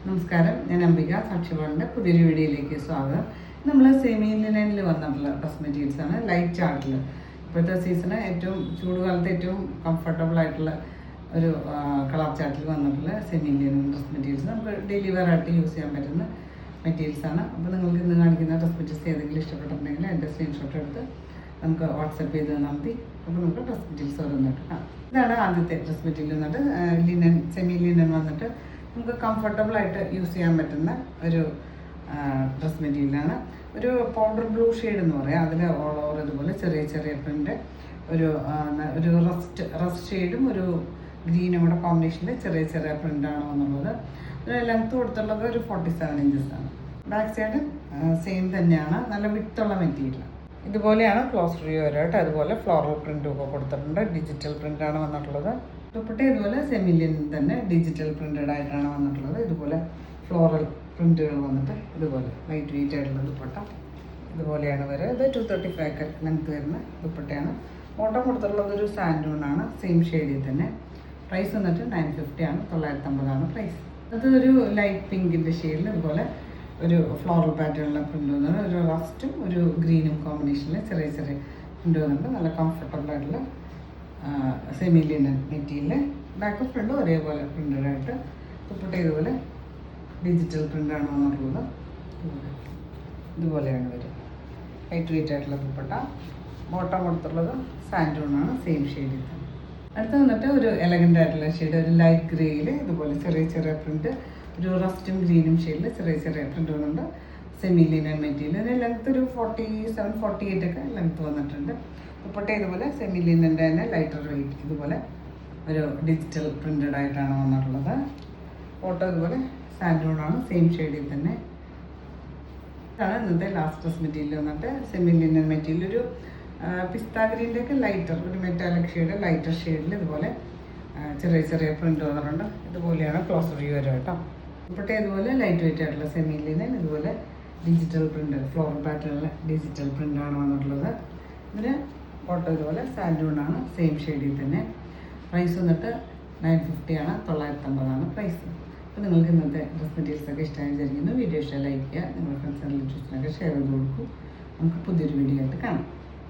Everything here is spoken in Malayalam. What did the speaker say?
നമസ്കാരം, ഞാൻ അംബിക സാക്ഷിവാളിൻ്റെ പുതിയൊരു വീഡിയോയിലേക്ക് സ്വാഗതം. നമ്മൾ സെമി ലിനനിൽ വന്നിട്ടുള്ള ഡ്രസ് മെറ്റീരിയൽസ് ആണ്. ലൈറ്റ് ചാർട്ടിൽ ഇപ്പോഴത്തെ സീസണ് ഏറ്റവും ചൂടുകാലത്ത് ഏറ്റവും കംഫർട്ടബിൾ ആയിട്ടുള്ള ഒരു കളർ ചാർട്ടിൽ വന്നിട്ടുള്ള സെമി ലിനൻ ഡ്രസ് മെറ്റീരിയൽസ് നമുക്ക് ഡെയിലി വെയർ ആയിട്ട് യൂസ് ചെയ്യാൻ പറ്റുന്ന മെറ്റീരിയൽസ് ആണ്. അപ്പോൾ നിങ്ങൾക്ക് ഇന്ന് കാണിക്കുന്ന ഡ്രസ് മെറ്റീരിയൽസ് ഏതെങ്കിലും ഇഷ്ടപ്പെട്ടിട്ടുണ്ടെങ്കിൽ എൻ്റെ സ്ക്രീൻഷോട്ട് എടുത്ത് നമുക്ക് വാട്സപ്പ് ചെയ്ത് തന്നാൽ മതി. അപ്പോൾ നമുക്ക് ഡ്രസ് മെറ്റീരിയൽസ് ഓരോന്നിട്ട് ഇതാണ് ആദ്യത്തെ ഡ്രസ് മെറ്റീരിയൽ വന്നിട്ട് ലിനൻ സെമി ലിനൻ വന്നിട്ട് നമുക്ക് കംഫർട്ടബിളായിട്ട് യൂസ് ചെയ്യാൻ പറ്റുന്ന ഒരു ഡ്രസ് മെറ്റീരിയലാണ്. ഒരു പൗഡർ ബ്ലൂ ഷെയ്ഡ് എന്ന് പറയാം. അതിൽ ഓൾ ഓവർ ഇതുപോലെ ചെറിയ ചെറിയ പ്രിൻ്റ് ഒരു റസ്റ്റ് ഷെയ്ഡും ഒരു ഗ്രീനും കൂടെ കോമ്പിനേഷനിൽ ചെറിയ ചെറിയ പ്രിൻ്റാണ് എന്നുള്ളത്. ലെങ്ത്ത് കൊടുത്തുള്ളത് ഒരു 47 ഇഞ്ചസ് ആണ്. ബാക്ക് സൈഡ് സെയിം തന്നെയാണ്, നല്ല വിട്ടുള്ള മെറ്റീരിയൽ. ഇതുപോലെയാണ് ക്ലോസ് റിവ്യൂ വരായിട്ട്. അതുപോലെ ഫ്ലോറൽ പ്രിൻ്റും ഒക്കെ കൊടുത്തിട്ടുണ്ട്. ഡിജിറ്റൽ പ്രിൻ്റാണ് വന്നിട്ടുള്ളത്. ദുപ്പട്ട ഇതുപോലെ സെമി ലിനൻ തന്നെ ഡിജിറ്റൽ പ്രിൻ്റഡ് ആയിട്ടാണ് വന്നിട്ടുള്ളത്. ഇതുപോലെ ഫ്ലോറൽ പ്രിൻ്റുകൾ വന്നിട്ട് ഇതുപോലെ ലൈറ്റ് വെയിറ്റ് ആയിട്ടുള്ള ദുപ്പട്ട ഇതുപോലെയാണ് വരിക. ഇത് 235 ലെങ്ത് വരുന്ന ദുപ്പട്ടയാണ്. ബോട്ടം കൊടുത്തിട്ടുള്ളത് ഒരു സാൻഡൂണാണ്, സെയിം ഷെയ്ഡിൽ തന്നെ. പ്രൈസ് വന്നിട്ട് 950 ആണ്, 950 ആണ് പ്രൈസ്. അതൊരു ലൈറ്റ് പിങ്കിൻ്റെ ഷെയ്ഡിൽ ഇതുപോലെ ഒരു ഫ്ലോറൽ പാറ്റേണിലുള്ള പ്രിൻ്റ് വന്നിട്ട് ഒരു റസ്റ്റും ഒരു ഗ്രീനും കോമ്പിനേഷനിൽ ചെറിയ ചെറിയ പ്രിൻ്റ് വന്നിട്ട് നല്ല കംഫർട്ടബിൾ ആയിട്ടുള്ള semi linen material. Back front ഒരേപോലെ പ്രിൻ്റഡ് ആയിട്ട് ദുപ്പട്ട ഇതുപോലെ ഡിജിറ്റൽ പ്രിൻ്റാണ് വന്നിട്ടുള്ളത്. ഇതുപോലെയാണ് വരിക. ലൈറ്റ് വെയിറ്റ് ആയിട്ടുള്ള ദുപ്പട്ട. ബോട്ടം കൊടുത്തുള്ളത് സാൻഡൂണാണ്, സെയിം ഷെയ്ഡിൽ. അടുത്ത് വന്നിട്ട് ഒരു എലഗൻ്റ് ആയിട്ടുള്ള ഷെയ്ഡ്, ഒരു ലൈറ്റ് ഗ്രേയിൽ ഇതുപോലെ ചെറിയ ചെറിയ പ്രിൻ്റ്, ഒരു റസ്റ്റും ഗ്രീനും ഷെയ്ഡിൽ ചെറിയ ചെറിയ പ്രിൻ്റ് വന്നിട്ടുണ്ട്. Semi linen material. അതിന് ലെങ്ത്ത് ഒരു 47, 48 ഒക്കെ ലെങ്ത്ത് വന്നിട്ടുണ്ട്. ദുപ്പട്ട ഇതുപോലെ സെമി ലിനൻ്റെ തന്നെ ലൈറ്റർ വെയിറ്റ് ഇതുപോലെ ഒരു ഡിജിറ്റൽ പ്രിൻ്റഡ് ആയിട്ടാണ് വന്നിട്ടുള്ളത്. ഫോട്ടോ ഇതുപോലെ സാൻഡൂണാണ്, സെയിം ഷെയ്ഡിൽ തന്നെ. ഇതാണ് ഇന്നത്തെ ലാസ്റ്റ് ഡ്രസ് മെറ്റീരിയൽ വന്നിട്ട് സെമി ലിനൻ മെറ്റീരിയൽ. ഒരു പിസ്താ ഗ്രീൻ്റെ ഒക്കെ ലൈറ്റർ, ഒരു മെറ്റാലിക് ഷെയ്ഡ് ലൈറ്റർ ഷെയ്ഡിൽ ഇതുപോലെ ചെറിയ ചെറിയ പ്രിൻ്റ് വന്നിട്ടുണ്ട്. ഇതുപോലെയാണ് ക്ലോസ് റിവ്യൂ വരിക കേട്ടോ. ദുപ്പട്ട ഇതുപോലെ ലൈറ്റ് വെയിറ്റ് ആയിട്ടുള്ള സെമി ലിനൻ ഇതുപോലെ ഡിജിറ്റൽ പ്രിൻ്റ്, ഫ്ലോറൽ പാറ്റേണിലെ ഡിജിറ്റൽ പ്രിൻ്റാണ് വന്നിട്ടുള്ളത്. ഇതിന് ഫോട്ടോ ഇതുപോലെ സാൻഡൂണാണ്, സെയിം ഷെയ്ഡിൽ തന്നെ. പ്രൈസ് വന്നിട്ട് 950 ആണ്, 950 ആണ് പ്രൈസ്. അപ്പോൾ നിങ്ങൾക്ക് ഇന്നത്തെ ഡ്രസ് മെറ്റീരിയൽസൊക്കെ ഇഷ്ടമായി വിചാരിക്കുന്നു. വീഡിയോ ഇഷ്ടമായി ലൈക്ക് ചെയ്യുക, നിങ്ങളുടെ ഫ്രണ്ട്സ് ആൻഡ് റിലേറ്റീവ്സിനൊക്കെ ഷെയർ ചെയ്ത് കൊടുക്കും. നമുക്ക് പുതിയൊരു വീഡിയോ ആയിട്ട് കാണാം.